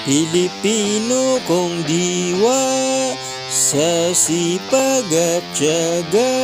Pilipino kong diwa, sa sipag at tiyaga.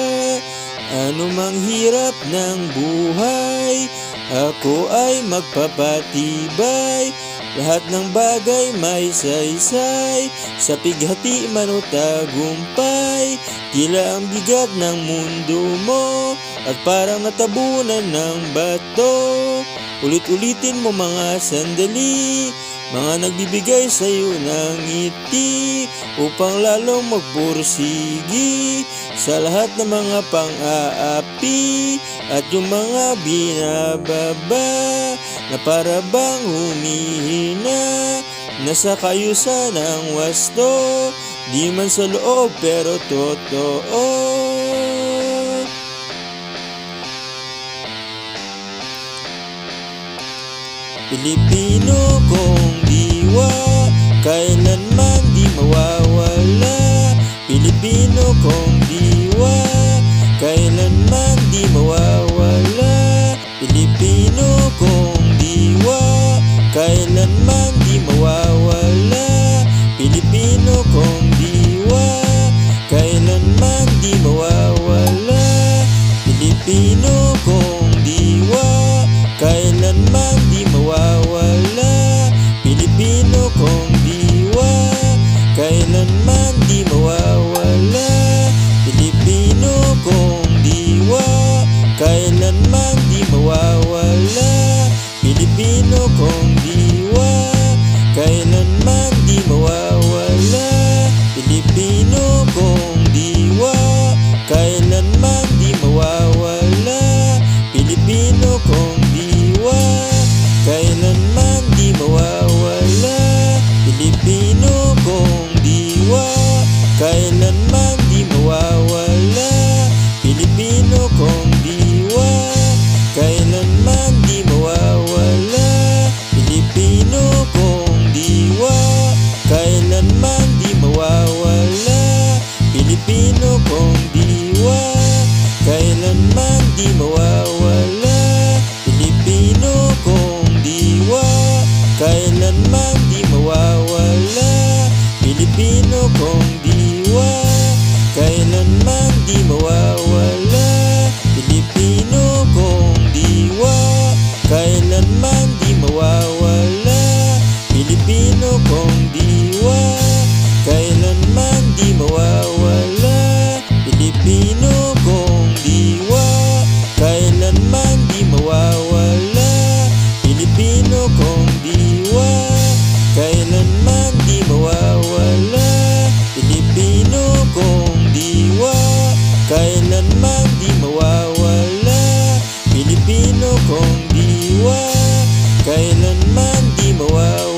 Anumang hirap ng buhay, ako ay magpapatibay. Lahat ng bagay may saysay, sa pighati man o tagumpay. Tila ang bigat ng mundo mo, at parang natabunan ng bato. Ulit-ulitin mo mga sandali, mga nagbibigay sa'yo ng ngiti, upang lalong magpursigi sa lahat ng mga pang-aapi, at yung mga binababa na para bang humihina, nasa kayusan ng wasto, di man sa loob pero totoo. Pilipino kong diwa, kailanman di mawawala. Pilipino kong diwa, kailanman di mawawala. Pilipino kong diwa, kailanman di mawawala. Pilipino kong diwa, kailanman di mawawala. Pilipino kong diwa, kailanman di mawawala. Pilipino kong diwa, kailanman di mawawala. Pilipino kong diwa, kailanman di mawawala. Pilipino kong diwa, kailanman di mawawala. Pilipino kong diwa, kailanman di mawawala. Pilipino kong diwa, kailanman di mawawala. Pilipino kong diwa, kailanman di mawawala. Pilipino kong diwa, kailanman di mawawala. Pilipino kong diwa, kailanman di mawawala. Pilipino kong diwa, kailanman di mawawala. Pilipino kong diwa, kailanman di mawawala. Pilipino kong diwa, kailanman di mawawala. Pilipino kong diwa, kailanman di mawawala. Pilipino kong diwa, kailanman di mawawala. Pilipino kong diwa, kailanman di mawawala. Pilipino kong diwa, kailanman di mawawala. Pilipino kong diwa, kailanman di mawawala. Pilipino kong diwa, kailanman di mawawala.